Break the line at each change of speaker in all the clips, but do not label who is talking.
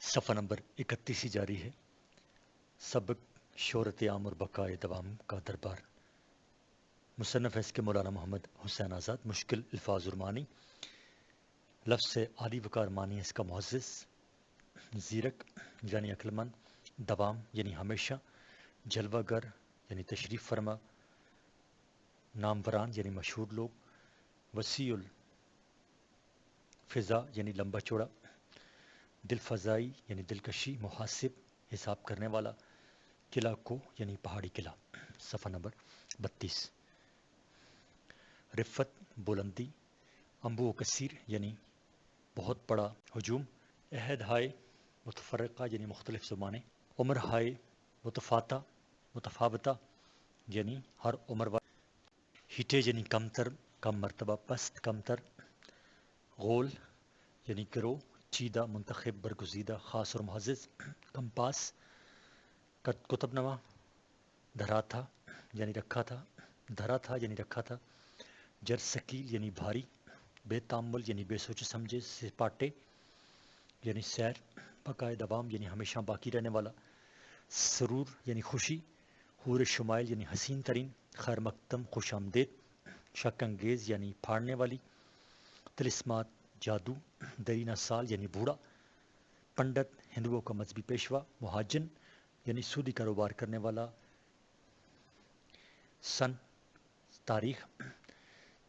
صفحہ نمبر 31 ہی جاری ہے۔ سبق شہرت عام اور بقائے دوام کا دربار، مصنف اس کے مولانا محمد حسین آزاد۔ مشکل الفاظ اور معنی۔ لفظ سے عالی وقار معنی اس کا معزز، زیرک یعنی عقلمند، دوام یعنی ہمیشہ، جلوہ گر یعنی تشریف فرما، ناموران یعنی مشہور لوگ، وسیع الفضا یعنی لمبا چوڑا، دل فضائی یعنی دلکشی، محاسب حساب کرنے والا، قلعہ کو یعنی پہاڑی قلعہ۔ صفحہ نمبر 32۔ رفت بلندی، انبو و کثیر یعنی بہت بڑا ہجوم، عہد ہائے متفرقہ یعنی مختلف زبانیں، عمر ہائے متفاوتہ یعنی ہر عمر والا، ہیٹے یعنی کمتر، کم مرتبہ، پست، کمتر، غول یعنی گروہ، چیدہ منتخب، برگزیدہ، خاص اور معزز، کمپاس کتب نما، دھرا تھا یعنی رکھا تھا، جر ثقیل یعنی بھاری، بے تامل یعنی بے سوچ سمجھے، سپاٹے یعنی سیر، بقائے دوام یعنی ہمیشہ باقی رہنے والا، سرور یعنی خوشی، حور شمائل یعنی حسین ترین، خیر مقدم خوش آمدید، شک انگیز یعنی پھاڑنے والی، طلسمات جادو، درینہ سال یعنی بوڑھا، پنڈت ہندوؤں کا مذہبی پیشوا، مہاجن یعنی سودی کاروبار کرنے والا، سن تاریخ،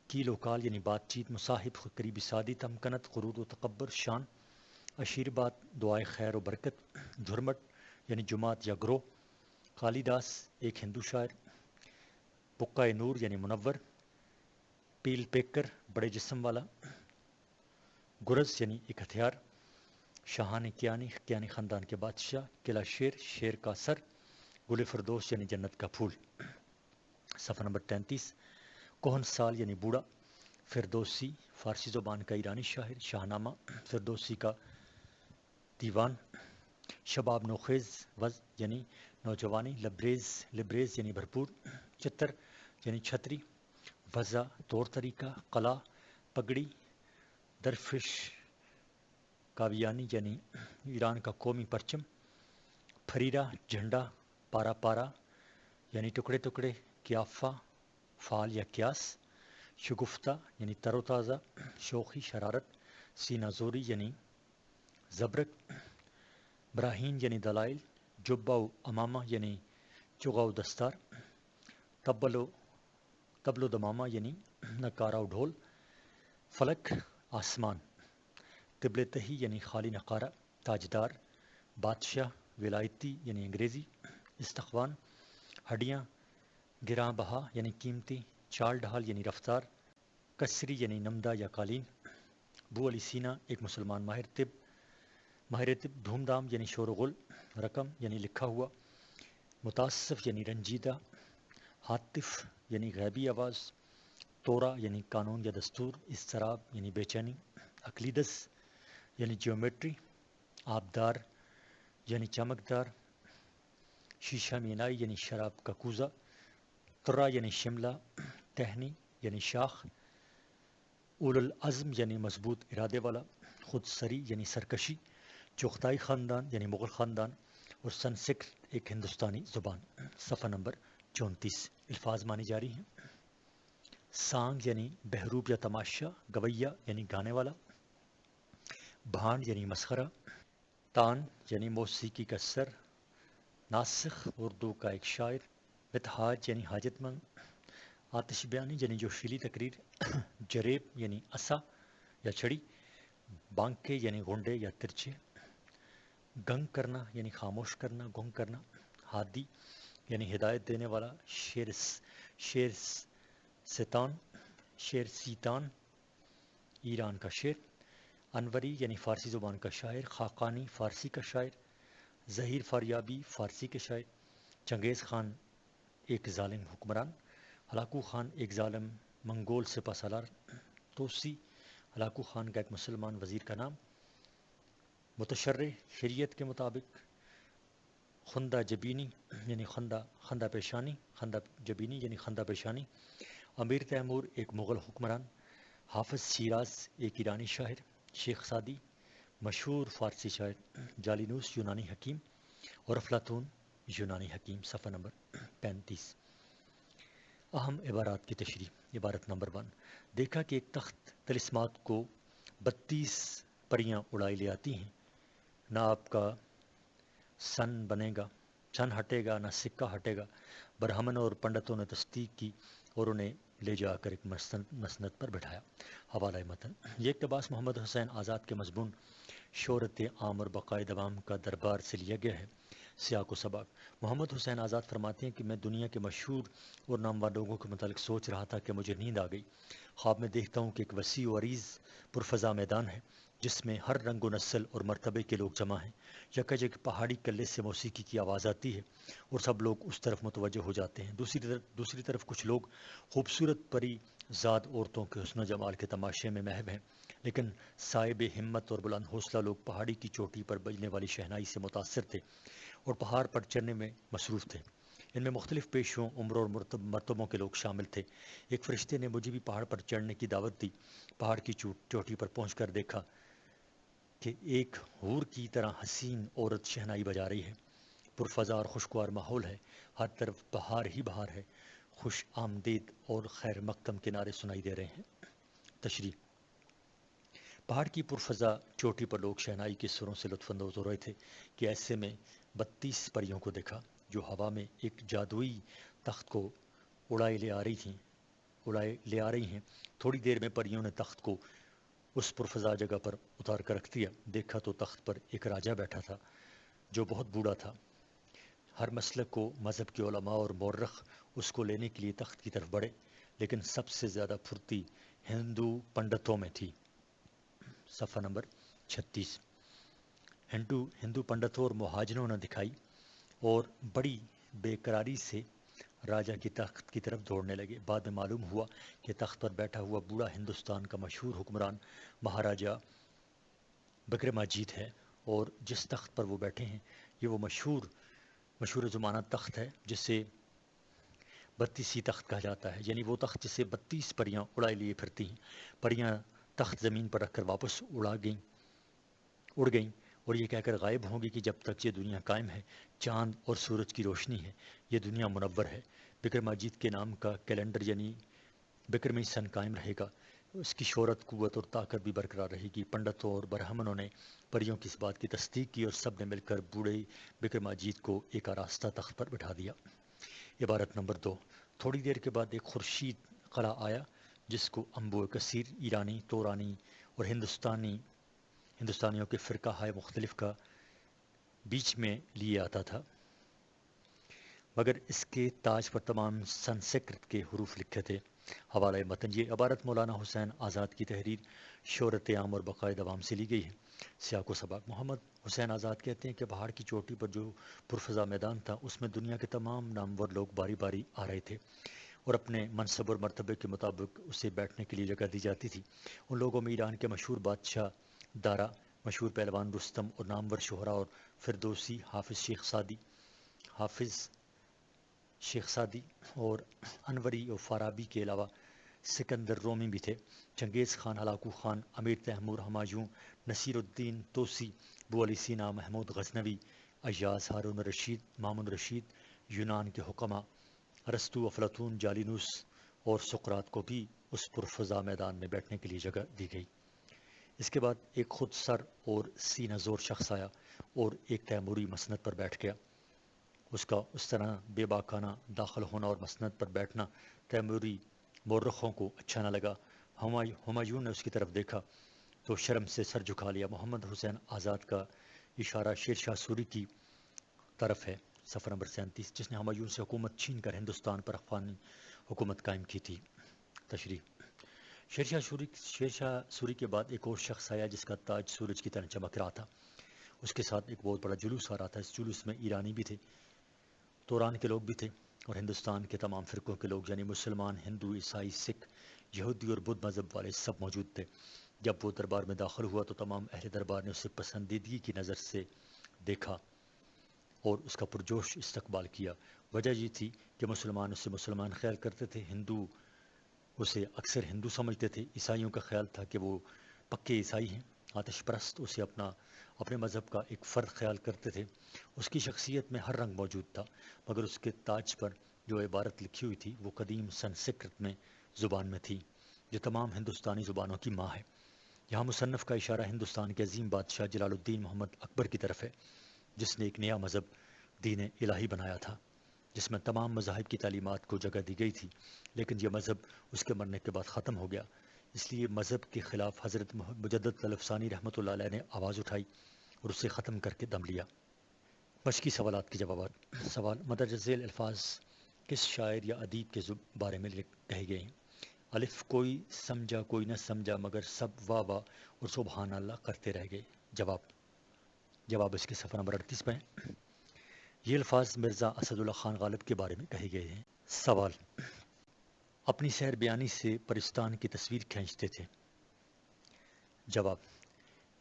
کیل و کال یعنی بات چیت، مصاحب قریبی سادی، تمکنت غرور و تکبر، شان، عشیربات دعائے خیر و برکت، جھرمٹ یعنی جماعت یا گروہ، کالی داس ایک ہندو شاعر، بقائے نور یعنی منور، پیل پیکر بڑے جسم والا، گرز یعنی ایک ہتھیار، شاہان کیانی خاندان کے بادشاہ، قلعہ شیر کا سر، گل فردوس یعنی جنت کا پھول۔ صفحہ نمبر 33۔ کوہن سال یعنی بوڑھا، فردوسی فارسی زبان کا ایرانی شاعر، شاہنامہ فردوسی کا دیوان، شباب نوخیز وز یعنی نوجوانی، لبریز یعنی بھرپور، چتر یعنی چھتری، وضع طور طریقہ، قلعہ پگڑی، درفش کاویانی یعنی ایران کا قومی پرچم، پھریرا جھنڈا، پارا یعنی ٹکڑے ٹکڑے، قیافہ فعال یا قیاس، شگفتہ یعنی تر و تازہ، شوخی شرارت، سینہ زوری یعنی زبرک، براہین یعنی دلائل، جبہ و امامہ یعنی چغہ و دستار، طبل و دمامہ یعنی نکارہ و ڈھول، فلک آسمان، قبل تہی یعنی خالی نقارہ، تاجدار، بادشاہ، ولایتی یعنی انگریزی، استخوان، ہڈیاں، گراں بہا یعنی قیمتی، چال ڈھال یعنی رفتار، کسری یعنی نمدہ یا قالین، بو علی سینا ایک مسلمان ماہر طب، دھوم دھام یعنی شور و غل، رقم یعنی لکھا ہوا، متاسف یعنی رنجیدہ، ہاتف یعنی غیبی آواز، تورا یعنی قانون یا دستور، اضطراب یعنی بے چینی، اقلیدس یعنی جیومیٹری، آبدار یعنی چمکدار، شیشہ مینائی یعنی شراب کا کوزہ، ترا یعنی شملہ، ٹہنی یعنی شاخ، اول العزم یعنی مضبوط ارادے والا، خود سری یعنی سرکشی، چغتائی خاندان یعنی مغل خاندان، اور سنسکرت ایک ہندوستانی زبان۔ صفحہ نمبر 34۔ الفاظ معنی جاری ہیں۔ سانگ یعنی بہروپ یا تماشا، گویا یعنی گانے والا، بھانڈ یعنی مسخرہ، تان یعنی موسیقی کا سر، ناسخ اردو کا ایک شاعر، متحاج یعنی حاجت مند، آتش بیانی یعنی جوشیلی تقریر، جریب یعنی عصا یا چھڑی، بانکے یعنی گنڈے یا ترچے، گنگ کرنا یعنی خاموش کرنا، گنگ کرنا، ہادی یعنی ہدایت دینے والا، شیر سیتان ایران کا شیر، انوری یعنی فارسی زبان کا شاعر، خاقانی فارسی کا شاعر، ظہیر فاریابی فارسی کے شاعر، چنگیز خان ایک ظالم حکمران، ہلاکو خان ایک ظالم منگول سپہ سالار، توسی ہلاکو خان کا ایک مسلمان وزیر کا نام، متشرع شریعت کے مطابق، خندہ جبینی یعنی خندہ پیشانی، امیر تیمور ایک مغل حکمران، حافظ شیراز ایک ایرانی شاعر، شیخ سعدی مشہور فارسی شاعر جالینوس یونانی حکیم اور افلاطون یونانی حکیم، صفحہ نمبر 35۔ اہم عبارات کی تشریح۔ عبارت نمبر 1، دیکھا کہ ایک تخت طلسمات کو 32 پریاں اڑائی لے آتی ہیں، نہ آپ کا سن بنے گا، سن ہٹے گا، نہ سکہ ہٹے گا۔ برہمن اور پنڈتوں نے تصدیق کی اور انہیں لے جا کر ایک مسند پر بٹھایا۔ حوالہ متن۔ یہ اقتباس محمد حسین آزاد کے مضمون شہرت عام اور بقائے دوام کا دربار سے لیا گیا ہے۔ سیاق و سباق۔ محمد حسین آزاد فرماتے ہیں کہ میں دنیا کے مشہور اور نامور لوگوں کے متعلق سوچ رہا تھا کہ مجھے نیند آ گئی۔ خواب میں دیکھتا ہوں کہ ایک وسیع و عریض پرفضا میدان ہے جس میں ہر رنگ و نسل اور مرتبے کے لوگ جمع ہیں۔ یکجا پہاڑی قلعے سے موسیقی کی آواز آتی ہے اور سب لوگ اس طرف متوجہ ہو جاتے ہیں۔ دوسری طرف کچھ لوگ خوبصورت پری زاد عورتوں کے حسن و جمال کے تماشے میں محو ہیں، لیکن صاحب ہمت اور بلند حوصلہ لوگ پہاڑی کی چوٹی پر بجنے والی شہنائی سے متاثر تھے اور پہاڑ پر چڑھنے میں مصروف تھے۔ ان میں مختلف پیشوں، عمروں اور مرتبوں کے لوگ شامل تھے۔ ایک فرشتے نے مجھے بھی پہاڑ پر چڑھنے کی دعوت دی۔ پہاڑ کی چوٹی پر پہنچ کر دیکھا کہ ایک حور کی طرح حسین عورت شہنائی بجا رہی ہے۔ پرفضا اور خوشگوار ماحول ہے، ہر طرف بہار ہی بہار ہے، خوش آمدید اور خیر مقدم کے نعرے سنائی دے رہے ہیں۔ تشریح۔ پہاڑ کی پرفضا چوٹی پر لوگ شہنائی کے سروں سے لطف اندوز ہو رہے تھے کہ ایسے میں 32 پریوں کو دیکھا جو ہوا میں ایک جادوئی تخت کو اڑائے لے آ رہی ہیں۔ تھوڑی دیر میں پریوں نے تخت کو اس پرفضا جگہ پر اتار کر رکھ دیا۔ دیکھا تو تخت پر ایک راجہ بیٹھا تھا جو بہت بوڑھا تھا۔ ہر مسلک و مذہب کے علماء اور مورخ اس کو لینے کے لیے تخت کی طرف بڑھے، لیکن سب سے زیادہ پھرتی ہندو پنڈتوں میں تھی۔ صفحہ نمبر 36۔ ہندو پنڈتوں اور مہاجنوں نے دکھائی اور بڑی بے قراری سے راجہ کی تخت کی طرف دوڑنے لگے۔ بعد میں معلوم ہوا کہ تخت پر بیٹھا ہوا بوڑھا ہندوستان کا مشہور حکمران مہاراجہ بکرماجیت ہے، اور جس تخت پر وہ بیٹھے ہیں یہ وہ مشہور زمانہ تخت ہے جسے 32 تخت کہا جاتا ہے، یعنی وہ تخت جسے 32 پریاں اڑائے لیے پھرتی ہیں۔ پریاں تخت زمین پر رکھ کر واپس اڑ گئیں اور یہ کہہ کر غائب ہوں گی کہ جب تک یہ دنیا قائم ہے، چاند اور سورج کی روشنی ہے، یہ دنیا منور ہے۔ بکرماجیت کے نام کا کیلنڈر یعنی بکرمی سن قائم رہے گا، اس کی شہرت، قوت اور طاقت بھی برقرار رہے گی۔ پنڈتوں اور برہمنوں نے پریوں کی اس بات کی تصدیق کی اور سب نے مل کر بوڑھے بکرماجیت کو ایک آراستہ تخت پر بٹھا دیا۔ عبارت نمبر 2، تھوڑی دیر کے بعد ایک خورشید قلع آیا جس کو انبوء کثیر ایرانی، تورانی اور ہندوستانیوں کے فرقہ ہائے مختلف کا بیچ میں لیے آتا تھا، مگر اس کے تاج پر تمام سنسکرت کے حروف لکھے تھے۔ حوالہ متن۔ یہ عبارت مولانا حسین آزاد کی تحریر شہرت عام اور بقائے دوام سے لی گئی ہے۔ سیاق و سباق۔ محمد حسین آزاد کہتے ہیں کہ پہاڑ کی چوٹی پر جو پرفضا میدان تھا اس میں دنیا کے تمام نامور لوگ باری باری آ رہے تھے اور اپنے منصب اور مرتبے کے مطابق اسے بیٹھنے کے لیے جگہ دی جاتی تھی۔ ان لوگوں میں ایران کے مشہور بادشاہ دارا، مشہور پہلوان رستم اور نامور شہرا اور فردوسی، حافظ شیخ سادی اور انوری و فارابی کے علاوہ سکندر رومی بھی تھے۔ چنگیز خان، ہلاکو خان، امیر تیمور، ہمایوں، نصیر الدین توسی، ابو علی سینا، محمود غزنوی، ایاز، ہارون رشید، مامون رشید، یونان کے حکماء ارسطو، افلاطون، جالینوس اور سقراط کو بھی اس پرفضا میدان میں بیٹھنے کے لیے جگہ دی گئی۔ اس کے بعد ایک خود سر اور سینہ زور شخص آیا اور ایک تیموری مسند پر بیٹھ گیا۔ اس کا اس طرح بے باکانہ داخل ہونا اور مسند پر بیٹھنا تیموری مورخوں کو اچھا نہ لگا۔ ہمایوں نے اس کی طرف دیکھا تو شرم سے سر جھکا لیا۔ محمد حسین آزاد کا اشارہ شیر شاہ سوری کی طرف ہے، صفحہ نمبر 37، جس نے ہمایوں سے حکومت چھین کر ہندوستان پر افغانی حکومت قائم کی تھی۔ تشریح۔ شیر شاہ سوری کے بعد ایک اور شخص آیا جس کا تاج سورج کی طرح چمک رہا تھا۔ اس کے ساتھ ایک بہت بڑا جلوس آ رہا تھا۔ اس جلوس میں ایرانی بھی تھے، توران کے لوگ بھی تھے اور ہندوستان کے تمام فرقوں کے لوگ یعنی مسلمان، ہندو، عیسائی، سکھ، یہودی اور بدھ مذہب والے سب موجود تھے۔ جب وہ دربار میں داخل ہوا تو تمام اہل دربار نے اسے پسندیدگی کی نظر سے دیکھا اور اس کا پرجوش استقبال کیا۔ وجہ یہ تھی کہ مسلمان اسے مسلمان خیال کرتے تھے، ہندو اسے اکثر ہندو سمجھتے تھے، عیسائیوں کا خیال تھا کہ وہ پکے عیسائی ہیں آتش پرست اسے اپنے مذہب کا ایک فرد خیال کرتے تھے۔ اس کی شخصیت میں ہر رنگ موجود تھا، مگر اس کے تاج پر جو عبارت لکھی ہوئی تھی وہ قدیم سنسکرت میں زبان میں تھی، جو تمام ہندوستانی زبانوں کی ماں ہے۔ یہاں مصنف کا اشارہ ہندوستان کے عظیم بادشاہ جلال الدین محمد اکبر کی طرف ہے، جس نے ایک نیا مذہب دین الہی بنایا تھا، جس میں تمام مذاہب کی تعلیمات کو جگہ دی گئی تھی، لیکن یہ مذہب اس کے مرنے کے بعد ختم ہو گیا۔ اس لیے مذہب کے خلاف حضرت مجدد طلب ثانی رحمۃ اللہ علیہ نے آواز اٹھائی اور اسے ختم کر کے دم لیا۔ مشقی سوالات کے جوابات۔ سوال: مندرجہ ذیل الفاظ کس شاعر یا ادیب کے بارے میں کہے گئے ہیں؟ الف: کوئی سمجھا کوئی نہ سمجھا مگر سب واہ واہ اور سبحان اللہ کرتے رہ گئے۔ جواب اس کے صفحہ نمبر 38 پہ ہے۔ یہ الفاظ مرزا اسد اللہ خان غالب کے بارے میں کہے گئے ہیں۔ سوال: اپنی سیر بیانی سے پرستان کی تصویر کھینچتے تھے۔ جواب: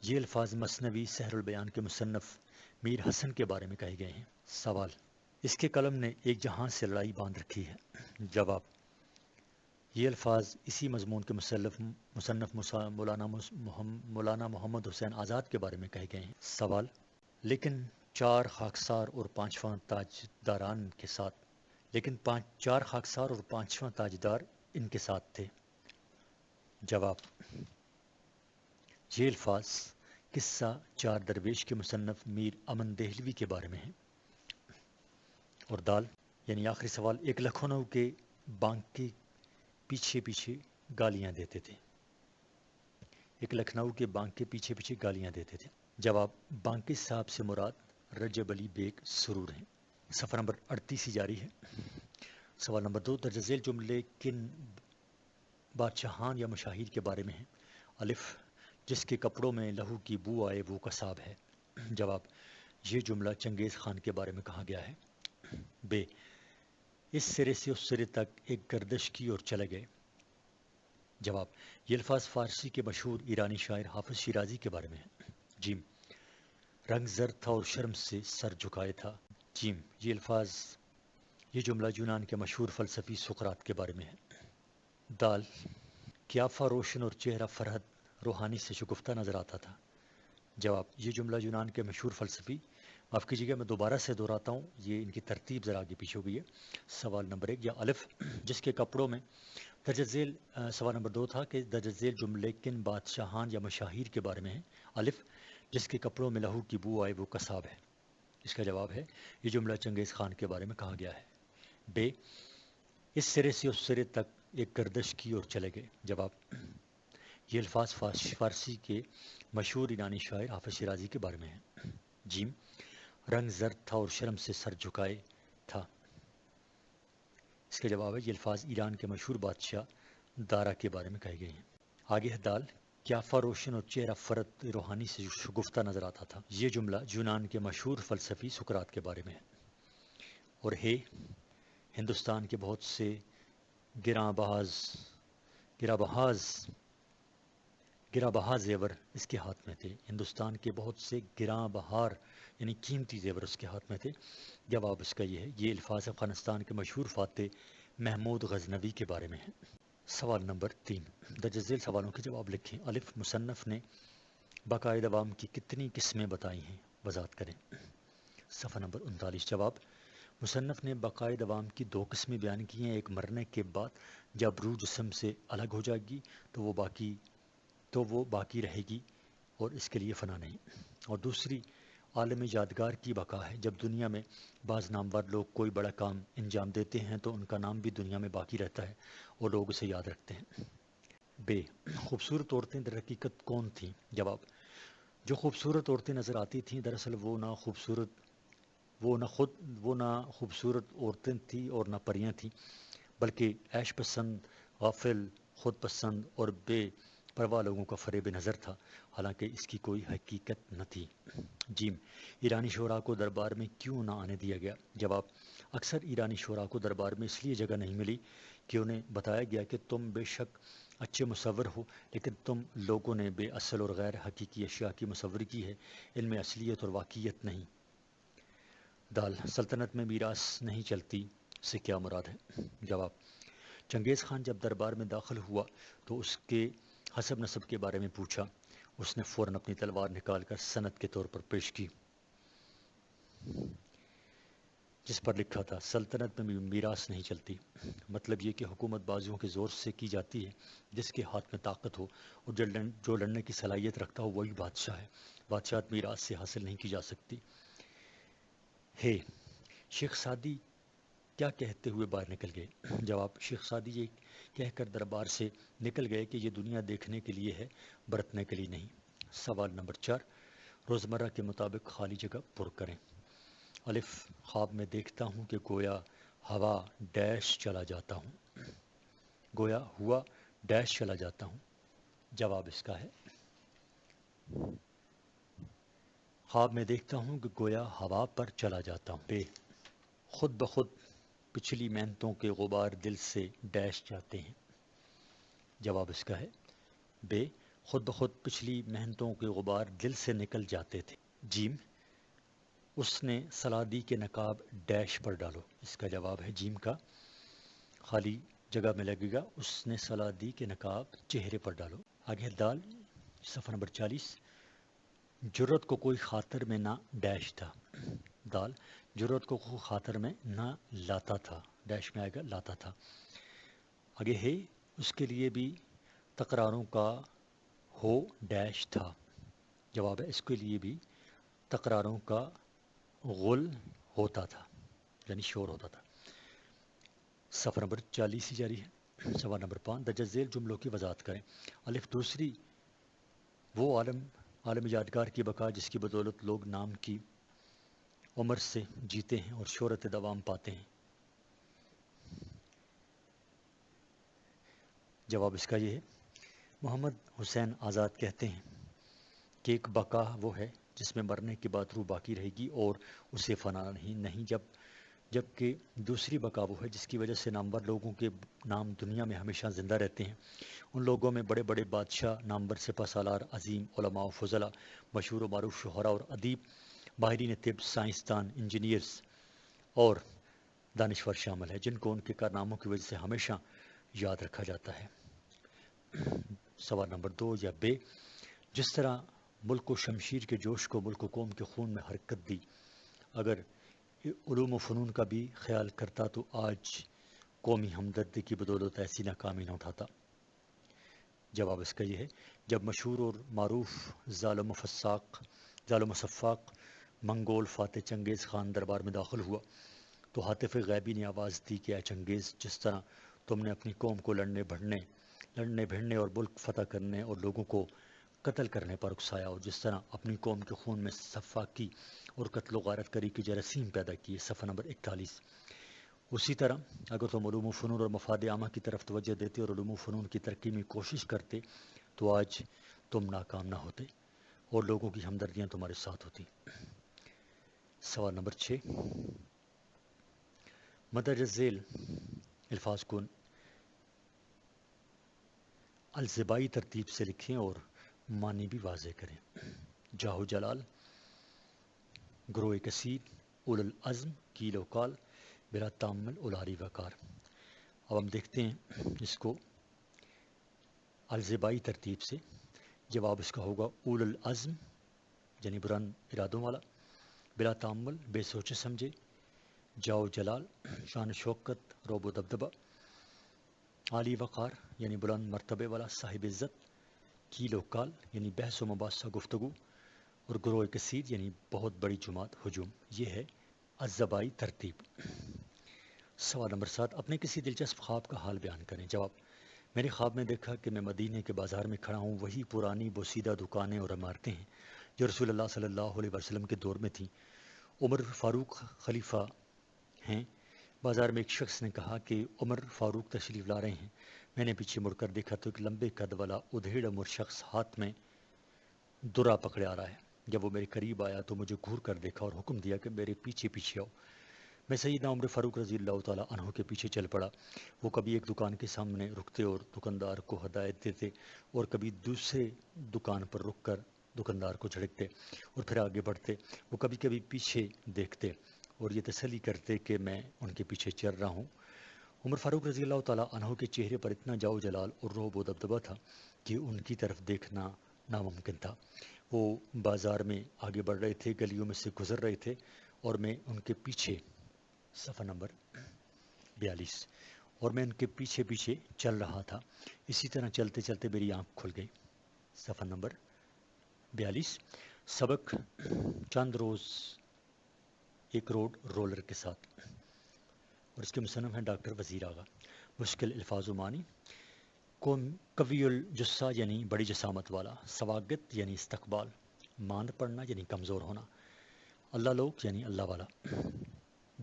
یہ الفاظ مثنوی سحر البیان کے مصنف میر حسن کے بارے میں کہے گئے ہیں۔ سوال: اس کے قلم نے ایک جہاں سے لڑائی باندھ رکھی ہے۔ جواب: یہ الفاظ اسی مضمون کے مصنف مولانا محمد حسین آزاد کے بارے میں کہے گئے ہیں۔ سوال: لیکن چار خاکسار اور پانچواں تاجدار ان کے ساتھ تھے۔ جواب: یہ الفاظ قصہ چار درویش کے مصنف میر امن دہلوی کے بارے میں ہیں۔ اور دال یعنی آخری سوال: ایک لکھنؤ کے بانک کے پیچھے پیچھے گالیاں دیتے تھے۔ ایک لکھنؤ کے بانک کے پیچھے پیچھے گالیاں دیتے تھے۔ جواب: بانکی صاحب سے مراد رجب علی بیگ سرور ہیں۔ صفحہ نمبر 38 جاری ہے۔ سوال نمبر 2: درج ذیل جملے کن بادشاہان یا مشاہیر کے بارے میں ہیں؟ الف: جس کے کپڑوں میں لہو کی بو آئے وہ قصاب ہے۔ جواب: یہ جملہ چنگیز خان کے بارے میں کہا گیا ہے۔ ب: اس سرے سے اس سرے تک ایک گردش کی اور چلے گئے۔ جواب: یہ الفاظ فارسی کے مشہور ایرانی شاعر حافظ شیرازی کے بارے میں ہیں۔ جیم: رنگ زرد تھا اور شرم سے سر جھکائے تھا۔ جیم: یہ جملہ یونان کے مشہور فلسفی سقراط کے بارے میں ہے۔ دال: قیافہ روشن اور چہرہ فرحت روحانی سے شگفتہ نظر آتا تھا۔ جواب: یہ جملہ یونان کے مشہور فلسفی، معاف کیجیے گا میں دوبارہ سے دہراتا ہوں، یہ ان کی ترتیب ذرا آگے پیچھے ہو گئی ہے۔ سوال نمبر 1 یا الف: جس کے کپڑوں میں درج ذیل سوال نمبر 2 تھا کہ درج ذیل جملے کن بادشاہان یا مشاہیر کے بارے میں ہیں؟ الف: جس کے کپڑوں میں لہو کی بو آئے وہ قصاب ہے۔ اس کا جواب ہے یہ جملہ چنگیز خان کے بارے میں کہا گیا ہے۔ ب: اس سرے سے اس سرے تک ایک گردش کی اور چلے گئے۔ جواب: یہ الفاظ فارسی کے مشہور ایرانی شاعر حافظ شیرازی کے بارے میں ہیں۔ جیم: رنگ زرد تھا اور شرم سے سر جھکائے تھا۔ اس کا جواب ہے یہ الفاظ ایران کے مشہور بادشاہ دارا کے بارے میں کہے گئے ہیں۔ آگے ہے دال: قیافہ روشن اور چہرہ فرت روحانی سے شگفتہ نظر آتا تھا۔ یہ جملہ یونان کے مشہور فلسفی سقراط کے بارے میں ہے۔ اور ہے ہندوستان کے بہت سے گراں بہا زیور اس کے ہاتھ میں تھے۔ ہندوستان کے بہت سے گراں بہار یعنی قیمتی زیور اس کے ہاتھ میں تھے۔ جواب اس کا یہ ہے یہ الفاظ افغانستان کے مشہور فاتح محمود غزنوی کے بارے میں ہیں۔ سوال نمبر 3: درج ذیل سوالوں کے جواب لکھیں۔ الف: مصنف نے بقائے دوام کی کتنی قسمیں بتائی ہیں؟ وضاحت کریں۔ صفحہ نمبر 39۔ جواب: مصنف نے بقائے دوام کی 2 قسمیں بیان کی ہیں۔ ایک مرنے کے بعد جب روح جسم سے الگ ہو جائے گی تو وہ باقی رہے گی اور اس کے لیے فنا نہیں، اور دوسری عالم یادگار کی بقا ہے۔ جب دنیا میں بعض نامور لوگ کوئی بڑا کام انجام دیتے ہیں تو ان کا نام بھی دنیا میں باقی رہتا ہے اور لوگ اسے یاد رکھتے ہیں۔ ب: خوبصورت عورتیں در حقیقت کون تھیں؟ جواب: جو خوبصورت عورتیں نظر آتی تھیں دراصل وہ نہ خوبصورت عورتیں تھیں اور نہ پریاں تھیں، بلکہ عیش پسند، غافل، خود پسند اور بے پرواہ لوگوں کا فریب نظر تھا، حالانکہ اس کی کوئی حقیقت نہ تھی۔ جیم: ایرانی شعراء کو دربار میں کیوں نہ آنے دیا گیا؟ جواب: اکثر ایرانی شعراء کو دربار میں اس لیے جگہ نہیں ملی کہ انہیں بتایا گیا کہ تم بے شک اچھے مصور ہو، لیکن تم لوگوں نے بے اصل اور غیر حقیقی اشیاء کی مصوری کی ہے، ان میں اصلیت اور واقعیت نہیں۔ دال: سلطنت میں میراث نہیں چلتی سے کیا مراد ہے؟ جواب: چنگیز خان جب دربار میں داخل ہوا تو اس کے حسب نسب کے بارے میں پوچھا اس نے فوراً اپنی تلوار نکال کر سند کے طور پر پیش کی، جس پر لکھا تھا سلطنت میں میراث نہیں چلتی، مطلب یہ کہ حکومت بازیوں کے زور سے کی جاتی ہے، جس کے ہاتھ میں طاقت ہو اور جو لڑنے کی صلاحیت رکھتا ہو وہی بادشاہ ہے، بادشاہت میراث سے حاصل نہیں کی جا سکتی۔ ہے شیخ سعدی کیا کہتے ہوئے باہر نکل گئے؟ جواب، شیخ سعدی یہ کہہ کر دربار سے نکل گئے کہ یہ دنیا دیکھنے کے لیے ہے، برتنے کے لیے نہیں۔ سوال نمبر 4، روزمرہ کے مطابق خالی جگہ پر کریں۔ الف، خواب میں دیکھتا ہوں کہ گویا ہوا ڈیش چلا جاتا ہوں، گویا ہوا ڈیش چلا جاتا ہوں۔ جواب اس کا ہے، خواب میں دیکھتا ہوں کہ گویا ہوا پر چلا جاتا ہوں۔ بے، خود بخود پچھلی محنتوں کے غبار دل سے ڈیش جاتے ہیں۔ جواب اس کا ہے، بے، خود بخود پچھلی محنتوں کے غبار دل سے نکل جاتے تھے۔ جیم، اس نے صلاح دی کہ نقاب ڈیش پر ڈالو۔ اس کا جواب ہے جیم کا، خالی جگہ میں لگے گا اس نے صلاح دی کہ نقاب چہرے پر ڈالو۔ آگے دال، صفحہ نمبر 40، جرت کو کوئی خاطر میں نہ ڈیش تھا۔ دال، جرت کو کوئی خاطر میں نہ لاتا تھا، ڈیش میں آئے گا لاتا تھا۔ آگے ہے، اس کے لیے بھی تکراروں کا ہو ڈیش تھا۔ جواب ہے، اس کے لیے بھی تکراروں کا غل ہوتا تھا، یعنی شور ہوتا تھا۔ صفحہ نمبر 40 ہی جاری ہے۔ سوال نمبر 5، درج ذیل جملوں کی وضاحت کریں۔ الف، دوسری وہ عالم یادگار کی بقا جس کی بدولت لوگ نام کی عمر سے جیتے ہیں اور شہرت دوام پاتے ہیں۔ جواب اس کا یہ ہے، محمد حسین آزاد کہتے ہیں کہ ایک بقا وہ ہے جس میں مرنے کے بعد روح باقی رہے گی اور اسے فنا نہیں، جبکہ دوسری بقا وہ ہے جس کی وجہ سے نامور لوگوں کے نام دنیا میں ہمیشہ زندہ رہتے ہیں۔ ان لوگوں میں بڑے بڑے بادشاہ، نامور سپہ سالار، عظیم علماء و فضلاء، مشہور و معروف شعراء اور ادیب، ماہرین طب، سائنسدان، انجینئرز اور دانشور شامل ہیں، جن کو ان کے کارناموں کی وجہ سے ہمیشہ یاد رکھا جاتا ہے۔ سوال نمبر 2 یا بے، جس طرح ملک و شمشیر کے جوش کو ملک و قوم کے خون میں حرکت دی، اگر علوم و فنون کا بھی خیال کرتا تو آج قومی ہمدردی کی بدولت ایسی ناکامی نہ اٹھاتا۔ جواب اس کا یہ ہے، جب مشہور اور معروف ظالم و سفاق منگول فاتح چنگیز خان دربار میں داخل ہوا تو ہاتف غیبی نے آواز دی کہ اے چنگیز، جس طرح تم نے اپنی قوم کو لڑنے بھیڑنے اور ملک فتح کرنے اور لوگوں کو قتل کرنے پر اکسایا، اور جس طرح اپنی قوم کے خون میں سفاکی اور قتل و غارت کری کی جراثیم پیدا کیے۔ صفحہ نمبر 41، اسی طرح اگر تم علوم و فنون اور مفاد عامہ کی طرف توجہ دیتے اور علوم و فنون کی ترقی میں کوشش کرتے تو آج تم ناکام نہ ہوتے اور لوگوں کی ہمدردیاں تمہارے ساتھ ہوتی۔ سوال نمبر 6، مدرج ذیل الفاظ کو الزبائی ترتیب سے لکھیں اور معنی بھی واضح کریں۔ جاہ و جلال، گروہ کثیر، اول العزم، کیل و کال، بلا تامل، الاری وقار۔ اب ہم دیکھتے ہیں اس کو الزبائی ترتیب سے۔ جواب اس کا ہوگا اول العزم، یعنی بلند ارادوں والا، بلا تامل، بے سوچے سمجھے، جاہ و جلال، شان شوکت، روب و دبدبہ، عالی وقار، یعنی بلند مرتبے والا، صاحب عزت، کیل و کال، یعنی بحث و مباحثہ گفتگو، اور گروہ کثیر، یعنی بہت بڑی جماعت، ہجوم۔ یہ ہے الزبائی ترتیب۔ سوال نمبر 7، اپنے کسی دلچسپ خواب کا حال بیان کریں۔ جواب، میں نے خواب میں دیکھا کہ میں مدینے کے بازار میں کھڑا ہوں، وہی پرانی بوسیدہ دکانیں اور عمارتیں ہیں جو رسول اللہ صلی اللہ علیہ وسلم کے دور میں تھیں۔ عمر فاروق خلیفہ ہیں۔ بازار میں ایک شخص نے کہا کہ عمر فاروق تشریف لا رہے ہیں۔ میں نے پیچھے مڑ کر دیکھا تو ایک لمبے قد والا ادھیڑ عمر شخص ہاتھ میں درا پکڑے آ رہا ہے۔ جب وہ میرے قریب آیا تو مجھے گھور کر دیکھا اور حکم دیا کہ میرے پیچھے پیچھے آؤ۔ میں سیدنا عمر فاروق رضی اللہ تعالیٰ عنہ کے پیچھے چل پڑا۔ وہ کبھی ایک دکان کے سامنے رکتے اور دکاندار کو ہدایت دیتے اور کبھی دوسرے دکان پر رک کر دکاندار کو جھڑکتے اور پھر آگے بڑھتے۔ وہ کبھی کبھی پیچھے دیکھتے اور یہ تسلی کرتے کہ میں ان کے پیچھے چل رہا ہوں۔ عمر فاروق رضی اللہ تعالیٰ عنہ کے چہرے پر اتنا جاؤ جلال اور رعب و دبدبہ تھا کہ ان کی طرف دیکھنا ناممکن تھا۔ وہ بازار میں آگے بڑھ رہے تھے، گلیوں میں سے گزر رہے تھے اور میں ان کے پیچھے، صفحہ نمبر 42، اور میں ان کے پیچھے پیچھے چل رہا تھا۔ اسی طرح چلتے چلتے میری آنکھ کھل گئی۔ صفحہ نمبر 42۔ سبق: چند روز ایک روڈ رولر کے ساتھ، اور اس کے مصنف ہیں ڈاکٹر وزیر آغا۔ مشکل الفاظ و معنی: قوی الجثہ یعنی بڑی جسامت والا، سواگت یعنی استقبال، ماند پڑنا یعنی کمزور ہونا، اللہ لوگ یعنی اللہ والا،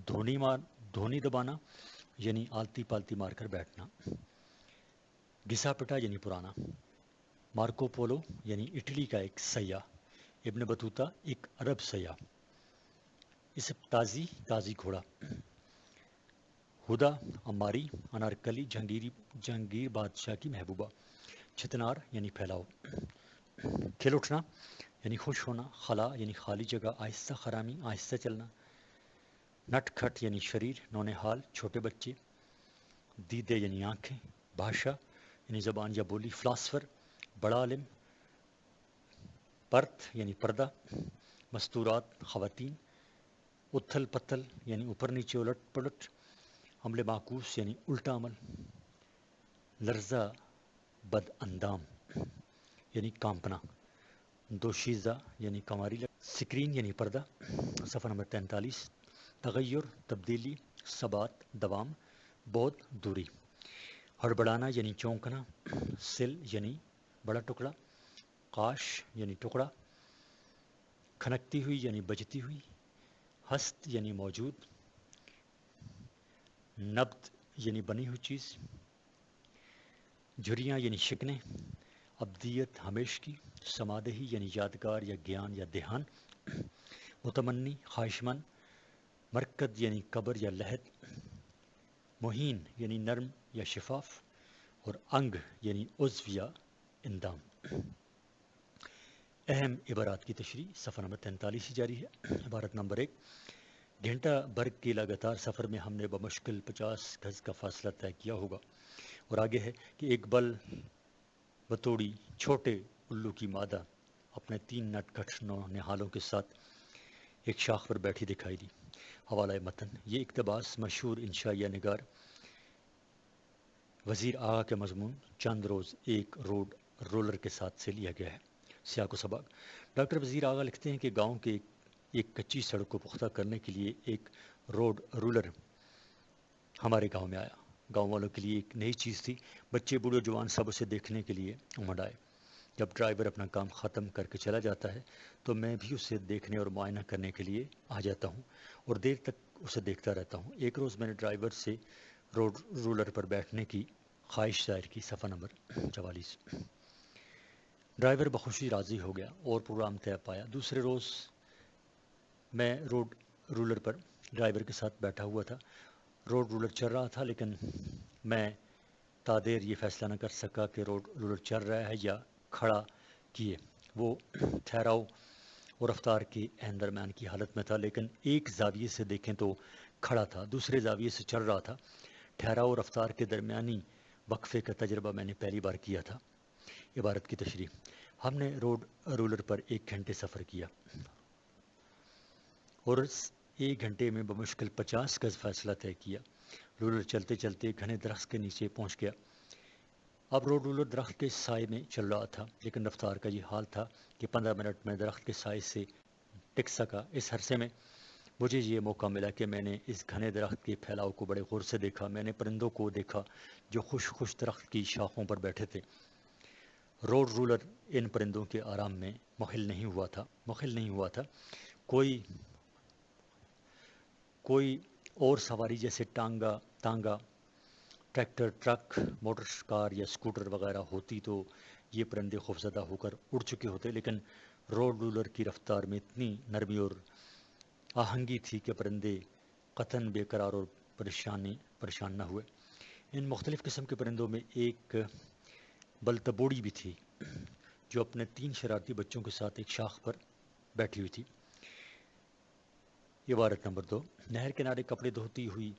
دھونی دبانا یعنی آلتی پالتی مار کر بیٹھنا، گھسا پٹا یعنی پرانا، مارکو پولو یعنی اٹلی کا ایک سیاح، ابن بطوطہ ایک عرب سیاح، اسب تازی گھوڑا، ہدا عماری، انارکلی جہانگیر بادشاہ کی محبوبہ، چھتنار یعنی پھیلاؤ، کھل اٹھنا یعنی خوش ہونا، خلا یعنی خالی جگہ، آہستہ خرامی آہستہ چلنا، نٹ کھٹ یعنی شریر، نونہال چھوٹے بچے، دیدے یعنی آنکھیں، بھاشا یعنی زبان یا بولی، فلاسفر بڑا عالم، پرت یعنی پردہ، مستورات خواتین، اتھل پتھل یعنی اوپر نیچے الٹ پلٹ، عمل معکوس یعنی الٹا عمل، لرزہ بد اندام یعنی کانپنا، دوشیزہ یعنی کماری، سکرین یعنی پردہ۔ صفحہ نمبر 43۔ تغیر تبدیلی، ثبات دوام، بعد دوری، ہڑبڑانا یعنی چونکنا، سل یعنی بڑا ٹکڑا، قاش یعنی ٹکڑا، کھنکتی ہوئی یعنی بجتی ہوئی، ہست یعنی موجود، نبت یعنی بنی ہوئی چیز، جھریاں یعنی شکنیں، ابدیت ہمیشگی، سمادہی یعنی یادگار یا گیان یا دھیان، متمنی خواہش مند، مرکد یعنی قبر یا لحد، مہین یعنی نرم یا شفاف، اور انگ یعنی عضو یا اندام۔ اہم عبارات کی تشریح، صفحہ نمبر 43 ہی جاری ہے۔ عبارت نمبر 1: گھنٹہ بھر کے لگاتار سفر میں ہم نے بمشکل 50 گز کا فاصلہ طے کیا ہوگا۔ اور آگے ہے کہ ایک بل بتوڑی چھوٹے الو کی مادہ اپنے 3 نٹ کھٹ نہالوں کے ساتھ ایک شاخ پر بیٹھی دکھائی دی۔ حوالہ متن: یہ اقتباس مشہور انشائیہ نگار وزیر آغا کے مضمون چند روز ایک روڈ رولر کے ساتھ سے لیا گیا ہے۔ سیاق و سباق: ڈاکٹر وزیر آغا لکھتے ہیں کہ گاؤں کے ایک کچی سڑک کو پختہ کرنے کے لیے ایک روڈ رولر ہمارے گاؤں میں آیا۔ گاؤں والوں کے لیے ایک نئی چیز تھی۔ بچے بوڑھے جوان سب اسے دیکھنے کے لیے امڑ آئے۔ جب ڈرائیور اپنا کام ختم کر کے چلا جاتا ہے تو میں بھی اسے دیکھنے اور معائنہ کرنے کے لیے آ جاتا ہوں اور دیر تک اسے دیکھتا رہتا ہوں۔ ایک روز میں نے ڈرائیور سے روڈ رولر پر بیٹھنے کی خواہش ظاہر کی۔ صفحہ نمبر 44۔ ڈرائیور بخوشی راضی ہو گیا اور پروگرام طے پایا۔ دوسرے روز میں روڈ رولر پر ڈرائیور کے ساتھ بیٹھا ہوا تھا۔ روڈ رولر چل رہا تھا، لیکن میں تادیر یہ فیصلہ نہ کر سکا کہ روڈ رولر چل رہا ہے یا کھڑا کیے۔ وہ ٹھہراؤ اور رفتار کے عین درمیان کی حالت میں تھا، لیکن ایک زاویے سے دیکھیں تو کھڑا تھا، دوسرے زاویے سے چل رہا تھا۔ ٹھہراؤ اور رفتار کے درمیانی وقفے کا تجربہ میں نے پہلی بار کیا تھا۔ عبارت کی تشریح: ہم نے روڈ رولر پر 1 گھنٹے سفر کیا اور اس 1 گھنٹے میں بمشکل 50 گز فاصلہ طے کیا۔ رولر چلتے چلتے گھنے درخت کے نیچے پہنچ گیا۔ اب روڈ رولر درخت کے سائے میں چل رہا تھا، لیکن رفتار کا یہ حال تھا کہ 15 منٹ میں درخت کے سائے سے ٹک سکا۔ اس عرصے میں مجھے یہ موقع ملا کہ میں نے اس گھنے درخت کے پھیلاؤ کو بڑے غور سے دیکھا۔ میں نے پرندوں کو دیکھا جو خوش درخت کی شاخوں پر بیٹھے تھے۔ روڈ رولر ان پرندوں کے آرام میں مخل نہیں ہوا تھا۔ کوئی اور سواری جیسے تانگا، ٹریکٹر، ٹرک، موٹر کار یا اسکوٹر وغیرہ ہوتی تو یہ پرندے خوفزدہ ہو کر اڑ چکے ہوتے، لیکن روڈ رولر کی رفتار میں اتنی نرمی اور آہنگی تھی کہ پرندے قطعاً بے قرار اور پریشان نہ ہوئے۔ ان مختلف قسم کے پرندوں میں ایک بلتبوڑی بھی تھی جو اپنے 3 شرارتی بچوں کے ساتھ ایک شاخ پر بیٹھی ہوئی تھی۔ عبارت نمبر 2: نہر کنارے کپڑے دھوتی ہوئی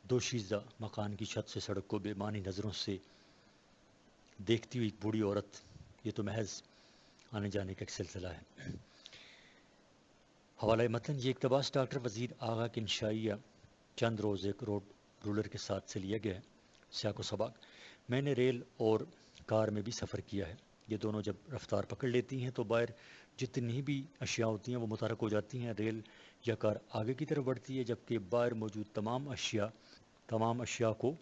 دوشیزہ مکان کی چھت سے سڑک کو بے معنی نظروں سے دیکھتی ہوئی ایک بوڑھی عورت، یہ تو محض آنے جانے کا ایک سلسلہ ہے۔ حوالہ متن، یہ اقتباس ڈاکٹر وزیر آغا کے انشائیہ چند روز ایک روڈ رولر کے ساتھ سے لیا گیا ہے۔ سیاق و سباق: میں نے ریل اور کار میں بھی سفر کیا ہے۔ یہ دونوں جب رفتار پکڑ لیتی ہیں تو باہر جتنی بھی اشیاء ہوتی ہیں وہ متحرک ہو جاتی ہیں۔ ریل یا کار آگے کی طرف بڑھتی ہے جبکہ باہر موجود تمام اشیاء کو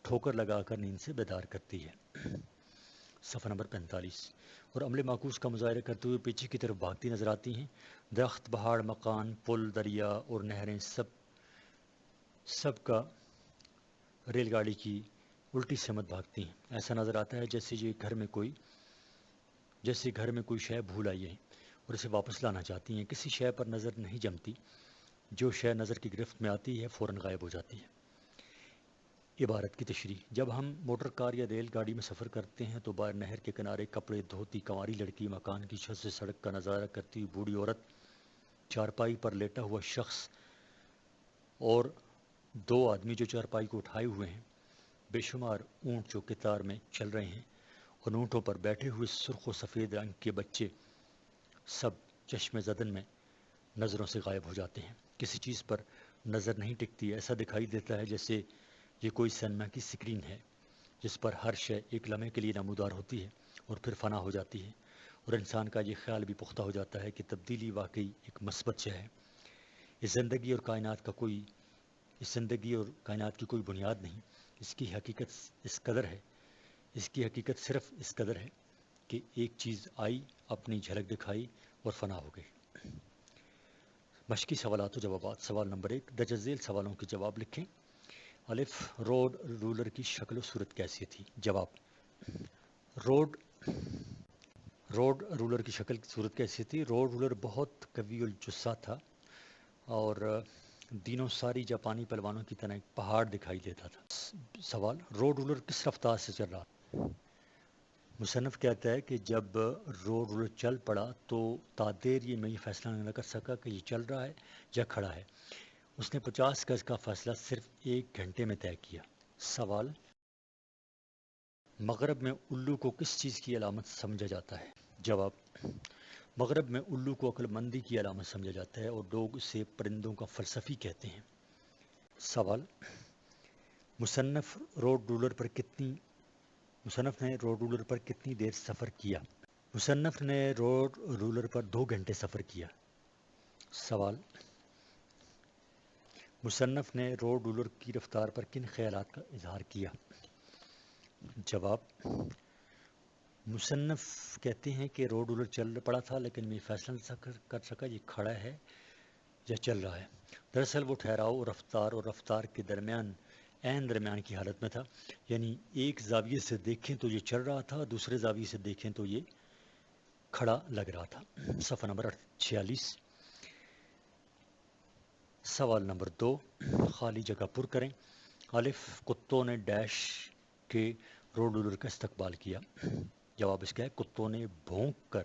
ٹھوکر لگا کر نیند سے بیدار کرتی ہے۔ صفحہ نمبر 45۔ اور عمل معکوس کا مظاہرہ کرتے ہوئے پیچھے کی طرف بھاگتی نظر آتی ہیں۔ درخت، پہاڑ، مکان، پل، دریا اور نہریں سب کا ریل گاڑی کی الٹی سمت بھاگتی ہیں۔ ایسا نظر آتا ہے جیسے گھر میں کوئی شے بھول آئی ہے اور اسے واپس لانا چاہتی ہیں۔ کسی شے پر نظر نہیں جمتی، جو شے نظر کی گرفت میں آتی ہے فوراً غائب ہو جاتی ہے۔ عبارت کی تشریح: جب ہم موٹر کار یا ریل گاڑی میں سفر کرتے ہیں تو باہر نہر کے کنارے کپڑے دھوتی کنواری لڑکی، مکان کی چھت سے سڑک کا نظارہ کرتی ہوئی بوڑھی عورت، چارپائی پر لیٹا ہوا شخص اور دو آدمی جو چارپائی کو اٹھائے ہوئے ہیں، بے شمار اونٹ جو قطار میں چل رہے ہیں، اور اونٹوں پر بیٹھے ہوئے سرخ و سفید رنگ کے بچے، سب چشم زدن میں نظروں سے غائب ہو جاتے ہیں۔ کسی چیز پر نظر نہیں ٹکتی۔ ایسا دکھائی دیتا ہے جیسے یہ کوئی سینما کی سکرین ہے جس پر ہر شے ایک لمحے کے لیے نمودار ہوتی ہے اور پھر فنا ہو جاتی ہے، اور انسان کا یہ خیال بھی پختہ ہو جاتا ہے کہ تبدیلی واقعی ایک مثبت شے ہے۔ اس زندگی اور کائنات کی کوئی بنیاد نہیں۔ اس کی حقیقت صرف اس قدر ہے کہ ایک چیز آئی، اپنی جھلک دکھائی اور فنا ہو گئی۔ مشقی سوالات و جوابات۔ سوال نمبر 1، درج ذیل سوالوں کے جواب لکھیں۔ الف، روڈ رولر کی شکل و صورت کیسی تھی؟ جواب: روڈ رولر کی شکل صورت کیسی تھی؟ روڈ رولر بہت قوی الجثہ تھا اور دینوں ساری جاپانی پہلوانوں کی طرح ایک پہاڑ دکھائی دیتا تھا۔ سوال: روڈ رولر کس رفتار سے چل رہا تھا؟ مصنف کہتا ہے کہ جب روڈ رولر چل پڑا تو تادیر میں یہ فیصلہ نہ کر سکا کہ یہ چل رہا ہے یا کھڑا ہے۔ اس نے 50 گز کا فاصلہ صرف 1 گھنٹے میں طے کیا۔ سوال: مغرب میں الو کو کس چیز کی علامت سمجھا جاتا ہے؟ جواب: مغرب میں الو کو عقل مندی کی علامت سمجھا جاتا ہے اور لوگ اسے پرندوں کا فلسفی کہتے ہیں۔ سوال: مصنف نے روڈ رولر پر کتنی دیر سفر کیا؟ مصنف نے روڈ رولر پر 2 گھنٹے سفر کیا۔ سوال: مصنف نے روڈ رولر کی رفتار پر کن خیالات کا اظہار کیا؟ جواب: مصنف کہتے ہیں کہ روڈ رولر چل پڑا تھا لیکن میں فیصلہ نہیں کر سکا یہ کھڑا ہے یا چل رہا ہے۔ دراصل وہ ٹھہراؤ اور رفتار کے درمیان کی حالت میں تھا، یعنی ایک زاویے سے دیکھیں تو یہ چل رہا تھا، دوسرے زاویے سے دیکھیں تو یہ کھڑا لگ رہا تھا۔ صفحہ نمبر 46۔ سوال نمبر 2، خالی جگہ پر کریں۔ الف، کتوں نے ڈیش کے روڈ رولر کا استقبال کیا۔ جواب اس کا ہے کتوں نے بھونک کر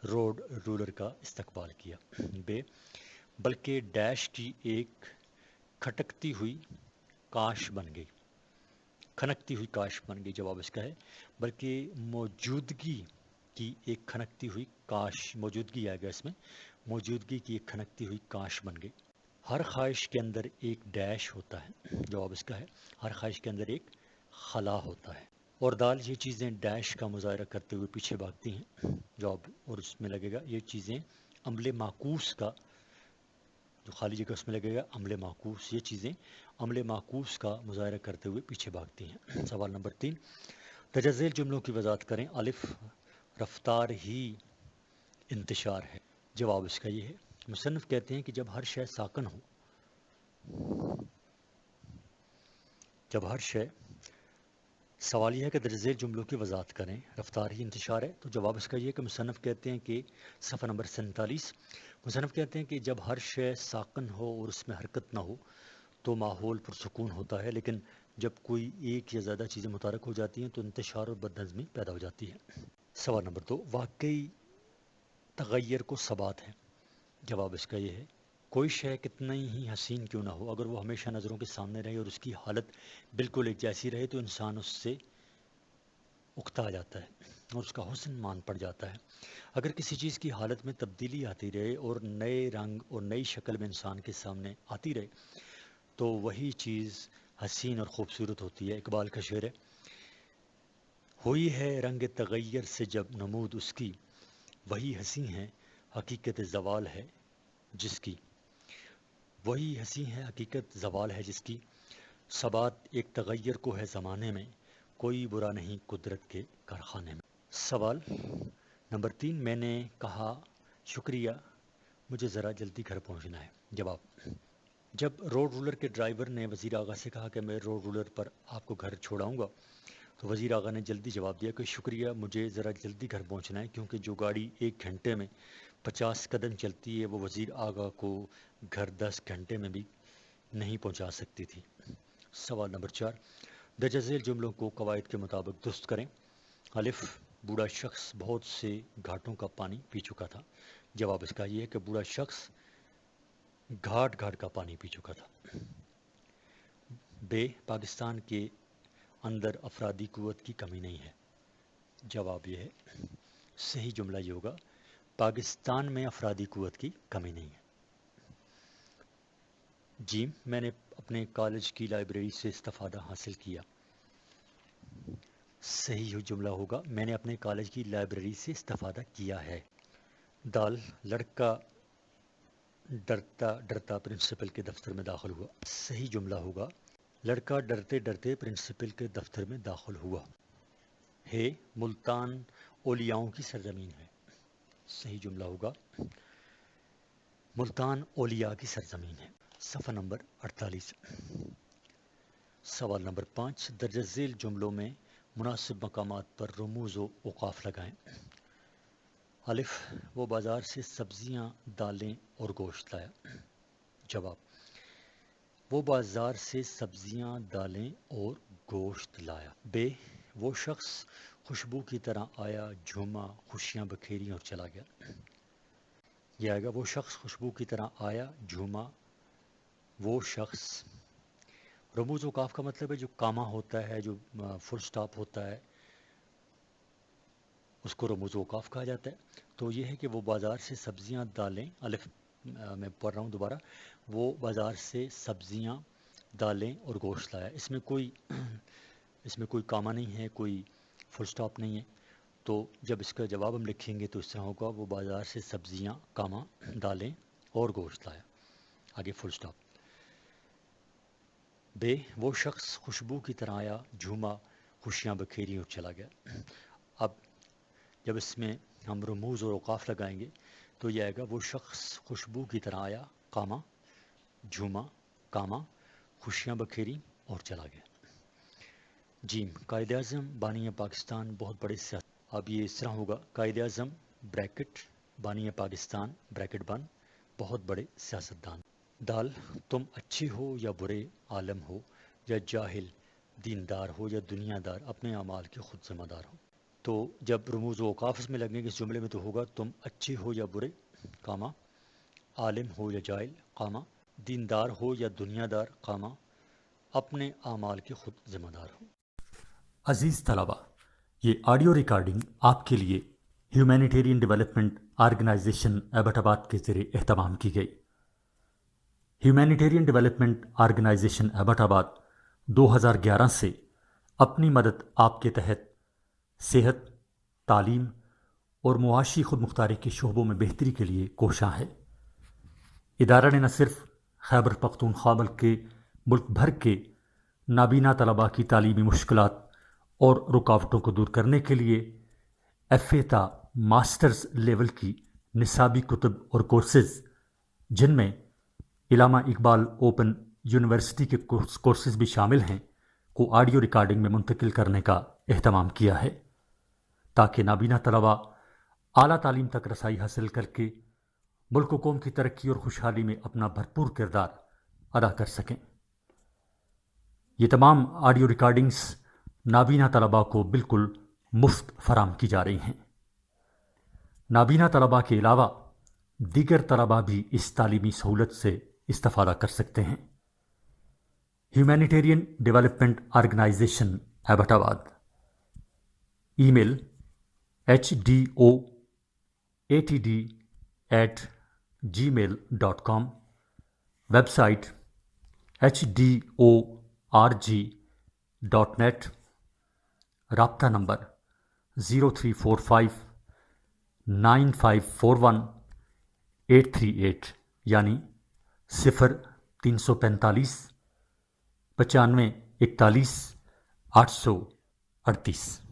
روڈ رولر کا استقبال کیا۔ بے، بلکہ ڈیش کی ایک کھنکتی ہوئی کاش بن گئی۔ جواب اس کا ہے بلکہ موجودگی کی ایک کھنکتی ہوئی کاش، موجودگی آئے گا اس میں، موجودگی کی ایک کھنکتی ہوئی کاش بن گئی۔ ہر خواہش کے اندر ایک ڈیش ہوتا ہے۔ جواب اس کا ہے ہر خواہش کے اندر ایک خلا ہوتا ہے۔ اور دال، یہ چیزیں ڈیش کا مظاہرہ کرتے ہوئے پیچھے بھاگتی ہیں۔ جواب اور اس میں لگے گا یہ چیزیں عمل معکوس کا، جو خالی جگہ اس میں لگے گا عمل معکوس، یہ چیزیں عمل معکوس کا مظاہرہ کرتے ہوئے پیچھے بھاگتی ہیں۔ سوال نمبر 3، درج ذیل جملوں کی وضاحت کریں۔ الف، رفتار ہی انتشار ہے۔ جواب اس کا یہ ہے، مصنف کہتے ہیں کہ جب ہر شے ساکن ہو، سوال یہ ہے کہ درج ذیل جملوں کی وضاحت کریں، رفتار ہی انتشار ہے، تو جواب اس کا یہ ہے کہ مصنف کہتے ہیں کہ صفحہ نمبر 47، مصنف کہتے ہیں کہ جب ہر شے ساکن ہو اور اس میں حرکت نہ ہو تو ماحول پرسکون ہوتا ہے، لیکن جب کوئی ایک یا زیادہ چیزیں متحرک ہو جاتی ہیں تو انتشار اور بدنظمی پیدا ہو جاتی ہے۔ سوال نمبر 2، واقعی تغیر کو ثبات ہے۔ جواب اس کا یہ ہے، کوئی شے کتنا ہی حسین کیوں نہ ہو، اگر وہ ہمیشہ نظروں کے سامنے رہے اور اس کی حالت بالکل ایک جیسی رہے تو انسان اس سے اکتا جاتا ہے اور اس کا حسن مان پڑ جاتا ہے۔ اگر کسی چیز کی حالت میں تبدیلی آتی رہے اور نئے رنگ اور نئی شکل میں انسان کے سامنے آتی رہے تو وہی چیز حسین اور خوبصورت ہوتی ہے۔ اقبال کا شعر ہے، ہوئی ہے رنگ تغیر سے جب نمود اس کی، وہی ہنسی ہے حقیقت زوال ہے جس کی، وہی ہنسی ہے حقیقت زوال ہے جس کی، ثبات ایک تغیر کو ہے زمانے میں، کوئی برا نہیں قدرت کے کارخانے میں۔ سوال نمبر 3، میں نے کہا شکریہ، مجھے ذرا جلدی گھر پہنچنا ہے۔ جواب، جب روڈ رولر کے ڈرائیور نے وزیر اعلیٰ سے کہا کہ میں روڈ رولر پر آپ کو گھر چھوڑاؤں گا تو وزیر اعلیٰ نے جلدی جواب دیا کہ شکریہ، مجھے ذرا جلدی گھر پہنچنا ہے، کیونکہ جو گاڑی 1 گھنٹے میں 50 قدم چلتی ہے وہ وزیر اعلیٰ کو گھر 10 گھنٹے میں بھی نہیں پہنچا سکتی تھی۔ سوال نمبر 4، درج ذیل جملوں کو قواعد کے مطابق درست کریں۔ الف، بوڑھا شخص بہت سے گھاٹوں کا پانی پی چکا تھا۔ جواب اس کا یہ ہے کہ بوڑھا شخص گھاٹ گھاٹ کا پانی پی چکا تھا۔ بے، پاکستان کے اندر افرادی قوت کی کمی نہیں ہے۔ جواب یہ ہے، صحیح جملہ یہ ہوگا، پاکستان میں افرادی قوت کی کمی نہیں ہے۔ جیم، میں نے اپنے کالج کی لائبریری سے استفادہ حاصل کیا۔ صحیح جملہ ہوگا، میں نے اپنے کالج کی لائبریری سے استفادہ کیا ہے۔ دال، لڑکا ڈرتا ڈرتا پرنسپل کے دفتر میں داخل ہوا۔ صحیح جملہ ہوگا، لڑکا ڈرتے ڈرتے پرنسپل کے دفتر میں داخل ہوا۔ ہے، ملتان اولیاؤں کی سرزمین ہے۔ صحیح جملہ ہوگا، ملتان اولیاء کی سرزمین ہے۔ صفحہ نمبر 48۔ سوال نمبر 5، درج ذیل جملوں میں مناسب مقامات پر رموز و اوقاف لگائیں۔ الف، وہ بازار سے سبزیاں، دالیں اور گوشت لایا۔ جواب، وہ بازار سے سبزیاں، دالیں اور گوشت لایا۔ بے، وہ شخص خوشبو کی طرح آیا، جھوما، خوشیاں بکھیری اور چلا گیا۔ یہ آئے گا، وہ شخص خوشبو کی طرح آیا، جھوما، وہ شخص۔ رموز اوقاف کا مطلب ہے جو کامہ ہوتا ہے، جو فل سٹاپ ہوتا ہے، اس کو رموز اوقاف کہا جاتا ہے۔ تو یہ ہے کہ وہ بازار سے سبزیاں، دالیں، الف میں پڑھ رہا ہوں دوبارہ، وہ بازار سے سبزیاں، دالیں اور گوشت لایا۔ اس میں کوئی کامہ نہیں ہے، کوئی فل سٹاپ نہیں ہے، تو جب اس کا جواب ہم لکھیں گے تو اس طرح ہوگا، وہ بازار سے سبزیاں، کامہ، دالیں اور گوشت لایا، آگے فل سٹاپ۔ بے، وہ شخص خوشبو کی طرح آیا، جھوما، خوشیاں بکھیری اور چلا گیا۔ اب جب اس میں ہم رموز اور اوقاف لگائیں گے تو یہ آئے گا، وہ شخص خوشبو کی طرح آیا، کامہ، جھوما، کامہ، خوشیاں بکھیری اور چلا گیا۔ جیم، قائد اعظم بانی پاکستان بہت بڑے سیاست۔ اب یہ اس طرح ہوگا، قائد اعظم بریکٹ بانی پاکستان بریکٹ بند بہت بڑے سیاستدان۔ دال، تم اچھے ہو یا برے، عالم ہو یا جاہل، دیندار ہو یا دنیا دار، اپنے اعمال کے خود ذمہ دار ہو۔ تو جب رموز و اوقاف اس میں لگیں گے اس جملے میں تو ہوگا، تم اچھے ہو یا برے، کامہ، عالم ہو یا جاہل، کامہ، دیندار ہو یا دنیا دار، کامہ، اپنے اعمال کے خود ذمہ دار ہو۔
عزیز طلبہ، یہ آڈیو ریکارڈنگ آپ کے لیے ہیومینیٹیرین ڈیولپمنٹ آرگنائزیشن ایبٹ آباد کے ذریعے اہتمام کی گئی۔ ہیومینیٹیرین ڈیولپمنٹ آرگنائزیشن ایبٹ آباد 2011 سے اپنی مدد آپ کے تحت صحت، تعلیم اور معاشی خود مختاری کے شعبوں میں بہتری کے لیے کوشاں ہے۔ ادارہ نے نہ صرف خیبر پختونخوا بلکہ ملک بھر کے نابینا طلباء کی تعلیمی مشکلات اور رکاوٹوں کو دور کرنے کے لیے FA تا ماسٹرز لیول کی نصابی کتب اور کورسز، جن میں علامہ اقبال اوپن یونیورسٹی کے کورسز بھی شامل ہیں، کو آڈیو ریکارڈنگ میں منتقل کرنے کا اہتمام کیا ہے، تاکہ نابینا طلباء اعلیٰ تعلیم تک رسائی حاصل کر کے ملک و قوم کی ترقی اور خوشحالی میں اپنا بھرپور کردار ادا کر سکیں۔ یہ تمام آڈیو ریکارڈنگز نابینا طلباء کو بالکل مفت فراہم کی جا رہی ہیں۔ نابینا طلباء کے علاوہ دیگر طلباء بھی اس تعلیمی سہولت سے استفادہ کر سکتے ہیں۔ ہیومینیٹیرین ڈیولپمنٹ آرگنائزیشن ایبٹ آباد۔ ای میل HDOATD@gmail.com، ویب سائٹ HDORG.net، رابطہ نمبر 03459541 یعنی 0345 95 41 838۔